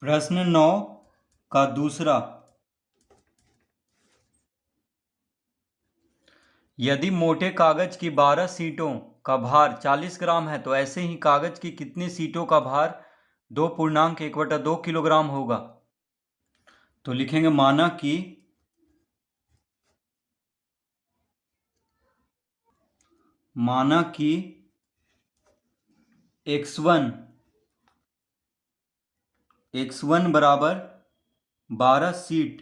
प्रश्न 9 का दूसरा। यदि मोटे कागज की 12 सीटों का भार 40 ग्राम है तो ऐसे ही कागज की कितनी सीटों का भार 2.1/2 किलोग्राम होगा। तो लिखेंगे माना कि x1 बराबर 12 सीट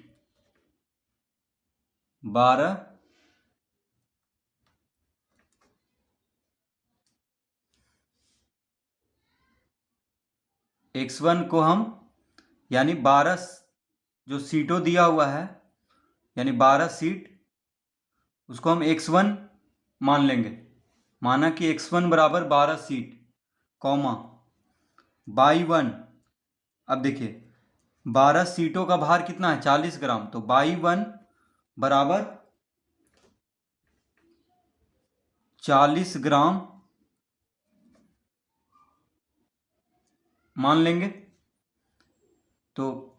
12 x1 को हम यानी 12 जो सीटों दिया हुआ है यानी 12 सीट उसको हम x1 मान लेंगे। माना कि x1 बराबर 12 सीट कॉमा y1। अब देखिए 12 सीटों का भार कितना है 40 ग्राम, तो y1 बराबर 40 ग्राम मान लेंगे। तो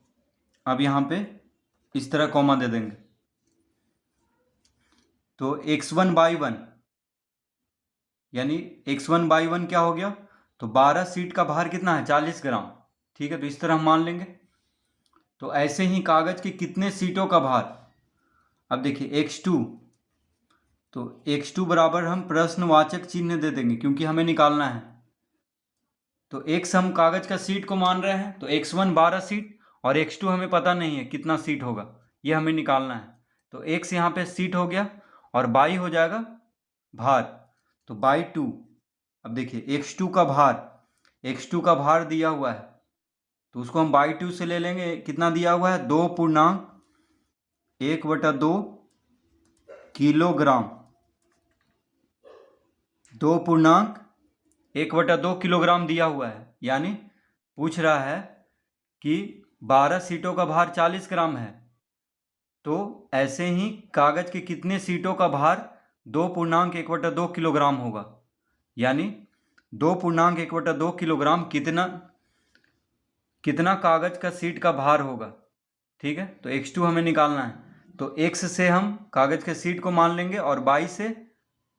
अब यहाँ पे इस तरह कॉमा दे देंगे। तो x1 y1 यानी x1 y1 क्या हो गया, तो 12 सीट का भार कितना है 40 ग्राम। ठीक है, तो इस तरह हम मान लेंगे। तो ऐसे ही कागज की कितने सीटों का भार, अब देखिए x2, तो x2 बराबर हम प्रश्नवाचक चिन्ह दे देंगे क्योंकि हमें निकालना है। तो x हम कागज का सीट को मान रहे हैं, तो x1 12 सीट और x2 हमें पता नहीं है कितना सीट होगा, ये हमें निकालना है। तो x यहाँ पे सीट हो गया और y हो जाएगा भार, तो y2। अब देखिए x2 का भार दिया हुआ है तो उसको हम y2 से ले लेंगे। कितना दिया हुआ है 2.1/2 किलोग्राम, 2.1/2 किलोग्राम दिया हुआ है। यानी पूछ रहा है कि 12 सीटों का भार 40 ग्राम है, तो ऐसे ही कागज के कितने सीटों का भार 2.1/2 किलोग्राम होगा। यानी 2.1/2 किलोग्राम कितना कागज का सीट का भार होगा। ठीक है, तो x2 हमें निकालना है। तो x से हम कागज के सीट को मान लेंगे और y से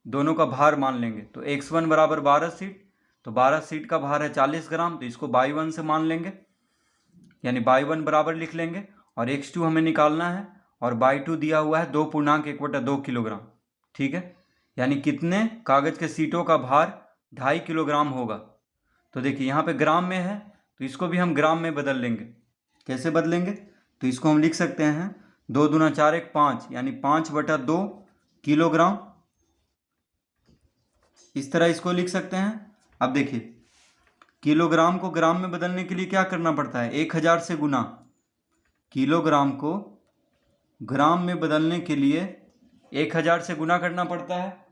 दोनों का भार मान लेंगे। तो x1 बराबर 12 सीट, तो 12 सीट का भार है 40 ग्राम, तो इसको y1 से मान लेंगे यानी y1 बराबर लिख लेंगे। और x2 हमें निकालना है और y2 दिया हुआ है 2.1/2 किलोग्राम। ठीक है, यानी कितने कागज के सीटों का भार 2.5 किलोग्राम होगा। तो देखिए यहाँ पे ग्राम में है तो इसको भी हम ग्राम में बदल लेंगे। कैसे बदलेंगे, तो इसको हम लिख सकते हैं 2 दूना 4 1 5 यानी 5/2 किलोग्राम, इस तरह इसको लिख सकते हैं। अब देखिए किलोग्राम को ग्राम में बदलने के लिए क्या करना पड़ता है, 1000 से गुना। किलोग्राम को ग्राम में बदलने के लिए 1000 से गुना करना पड़ता है,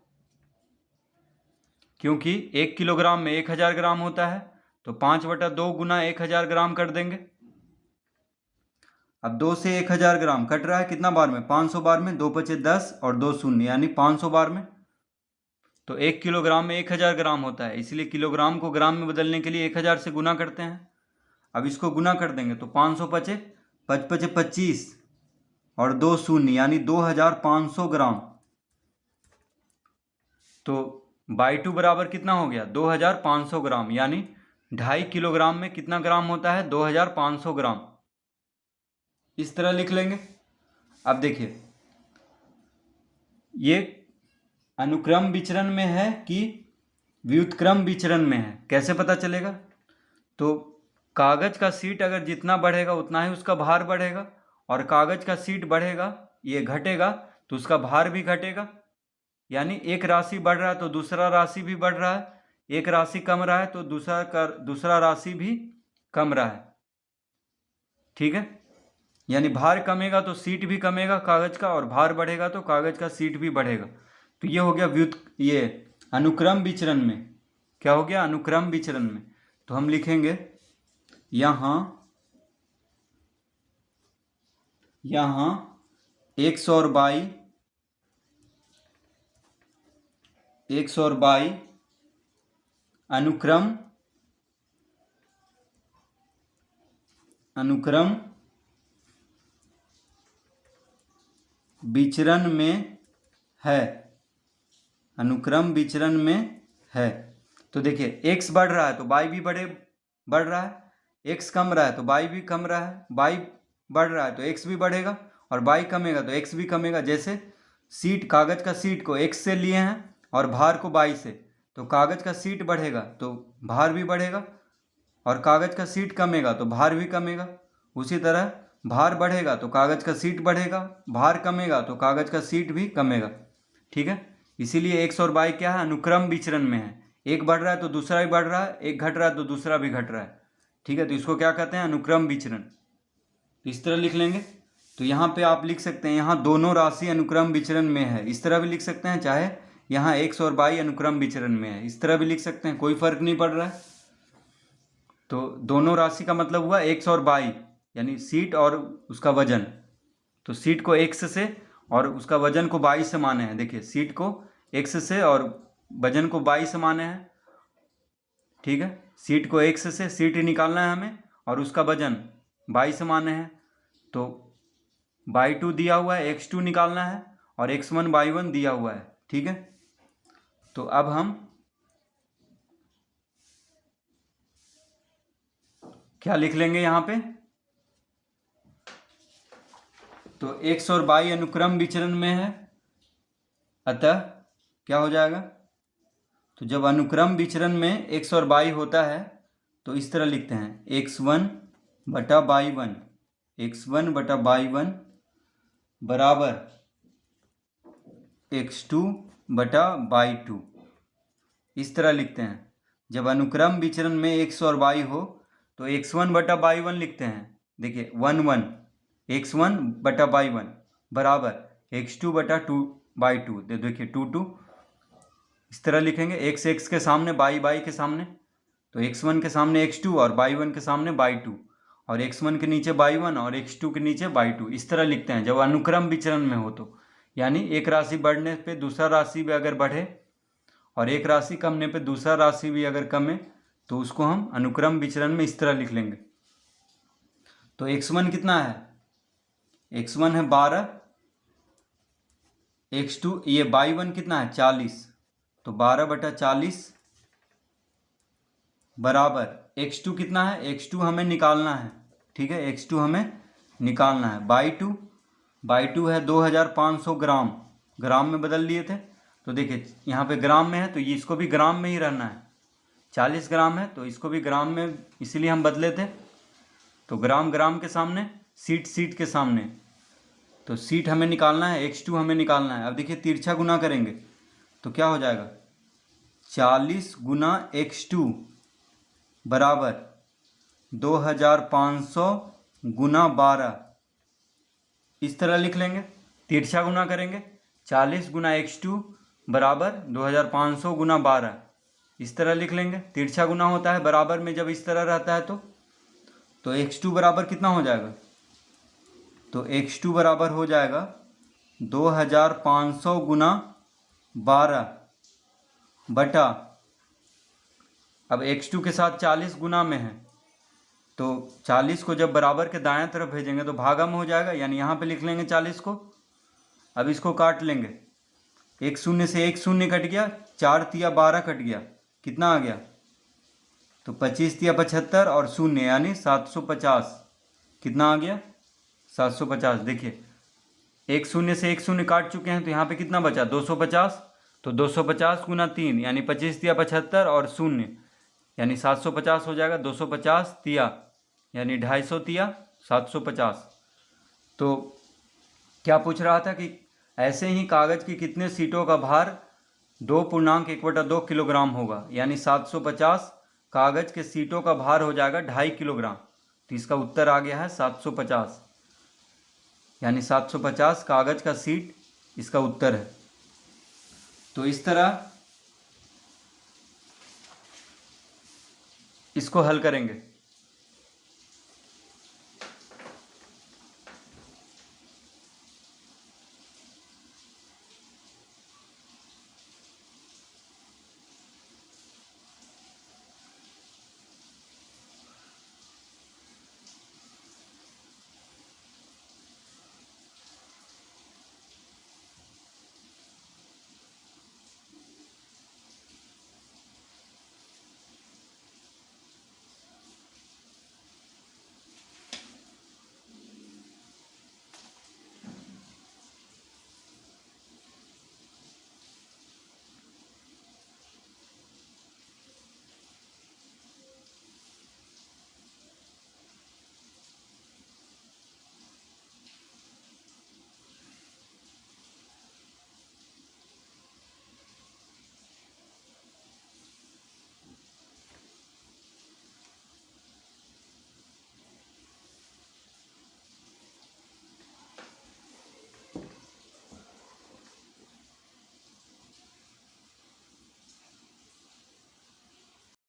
क्योंकि 1 किलोग्राम में 1000 ग्राम होता है। तो 5/2 गुना 1000 ग्राम कर देंगे। अब 2 से 1000 ग्राम कट रहा है कितना बार में, 500 बार में, 2 पचे 10 और 2 शून्य यानी 500 बार में। तो 1 किलोग्राम में 1000 ग्राम होता है, इसलिए किलोग्राम को ग्राम में बदलने के लिए 1000 से गुना करते हैं। अब इसको गुना कर देंगे तो 500 पचे 5 पचे 25 और 2 शून्य यानी 2500 ग्राम। तो y2 बराबर कितना हो गया 2500 ग्राम, यानी 2.5 किलोग्राम में कितना ग्राम होता है 2500 ग्राम। इस तरह लिख लेंगे। अब देखिए ये अनुक्रम विचरण में है कि व्युत्क्रम विचरण में है, कैसे पता चलेगा, तो कागज का सीट अगर जितना बढ़ेगा उतना ही उसका भार बढ़ेगा, और कागज का सीट बढ़ेगा ये घटेगा तो उसका भार भी घटेगा। यानी एक राशि बढ़ रहा है तो दूसरा राशि भी बढ़ रहा है, एक राशि कम रहा है तो दूसरा राशि भी कम रहा है। ठीक है, यानी भार कमेगा तो सीट भी कमेगा कागज का, और भार बढ़ेगा तो कागज का सीट भी बढ़ेगा। तो ये हो गया ये अनुक्रम विचरण में। क्या हो गया, अनुक्रम विचरण में। तो हम लिखेंगे यहाँ x और y अनुक्रम अनुक्रम विचरण में है, अनुक्रम विचरण में है। तो देखिए x बढ़ रहा है तो y भी बढ़ रहा है, x कम रहा है तो y भी कम रहा है, y बढ़ रहा है तो x भी बढ़ेगा और y कमेगा तो x भी कमेगा। जैसे कागज का शीट को x से लिए हैं और भार को y से, तो कागज का शीट बढ़ेगा तो भार भी बढ़ेगा और कागज का शीट कमेगा तो भार भी कमेगा। उसी तरह भार बढ़ेगा तो कागज का शीट बढ़ेगा, भार कमेगा तो कागज का शीट भी कमेगा। ठीक है, इसीलिए x और y क्या है, अनुक्रम विचरण में है। एक बढ़ रहा है तो दूसरा भी बढ़ रहा है, एक घट रहा है तो दूसरा भी घट रहा है। ठीक है, तो इसको क्या कहते हैं, अनुक्रम विचरण। इस तरह लिख लेंगे। तो यहाँ पे आप लिख सकते हैं यहाँ दोनों राशि अनुक्रम विचरण में है, इस तरह भी लिख सकते हैं, चाहे यहाँ x और y अनुक्रम विचरण में है, इस तरह भी लिख सकते हैं, कोई फर्क नहीं पड़ रहा है। तो दोनों राशि का मतलब हुआ x और y, यानी शीट और उसका वजन। तो शीट को x से और उसका वजन को y से माने हैं। देखिए शीट को x से और वजन को y से माने हैं। ठीक है, शीट को x से शीट निकालना है हमें और उसका वजन y से माने हैं। तो y2 दिया हुआ है, x2 निकालना है और x1 y1 दिया हुआ है। ठीक है, तो अब हम क्या लिख लेंगे यहाँ पे, तो x और y अनुक्रम विचरण में है, अतः क्या हो जाएगा, तो जब अनुक्रम विचरण में x और y होता है तो इस तरह लिखते हैं x1 बटा y1, x1 बटा y1 बराबर x2 बटा y2, इस तरह लिखते हैं। जब अनुक्रम विचरण में x और y हो तो x1 बटा y1 लिखते हैं। देखिए 1 x1 बटा y1 बराबर x2 बटा 2/2, देखिए 2 इस तरह लिखेंगे, x के सामने y के सामने, तो x1 के सामने x2 और y1 के सामने y2 और x1 के नीचे y1 और x2 के नीचे y2, इस तरह लिखते हैं जब अनुक्रम विचरण में हो तो। यानी एक राशि बढ़ने पे दूसरा राशि भी अगर बढ़े और एक राशि कमने पे दूसरा राशि भी अगर कमे तो उसको हम अनुक्रम विचरण में इस तरह लिख लेंगे। तो x1 कितना है, x1 है 12, x2 ये y1 कितना है 40, तो 12 बटा 40 बराबर x2 कितना है, x2 हमें निकालना है। ठीक है, x2 हमें निकालना है, y2 है 2500 ग्राम, ग्राम में बदल लिए थे। तो देखिए यहाँ पे ग्राम में है तो ये इसको भी ग्राम में ही रहना है, 40 ग्राम है तो इसको भी ग्राम में, इसीलिए हम बदले थे। तो ग्राम के सामने, सीट के सामने, तो सीट हमें निकालना है, x2 हमें निकालना है। अब देखिए तिरछा गुना करेंगे तो क्या हो जाएगा, 40 गुना x2 बराबर 2500 गुना 12, इस तरह लिख लेंगे। तिरछा गुना करेंगे, 40 गुना x2 बराबर 2500 गुना 12, इस तरह लिख लेंगे। तिरछा गुना होता है बराबर में, जब इस तरह रहता है तो x2 बराबर कितना हो जाएगा, तो x2 बराबर हो जाएगा 2500 गुना 12 बटा, अब x2 के साथ 40 गुना में है तो 40 को जब बराबर के दाएं तरफ भेजेंगे तो भागा में हो जाएगा, यानी यहाँ पे लिख लेंगे 40 को। अब इसको काट लेंगे, एक शून्य से एक शून्य कट गया, 4 तिया 12 कट गया, कितना आ गया, तो 25 तिया 75 और शून्य यानी 750, कितना आ गया 750। देखिए एक शून्य से एक शून्य काट चुके हैं तो यहाँ पे कितना बचा 250, तो 250 गुना 3 यानी 25 तिया 75 और शून्य यानी 750 हो जाएगा, 250 तिया यानी 250 तिया 750। तो क्या पूछ रहा था कि ऐसे ही कागज की कितने सीटों का भार 2.1/2 किलोग्राम होगा, यानी 750 कागज के सीटों का भार हो जाएगा 2.5 किलोग्राम। तो इसका उत्तर आ गया है 750, यानी 750 कागज का सीट इसका उत्तर है। तो इस तरह इसको हल करेंगे।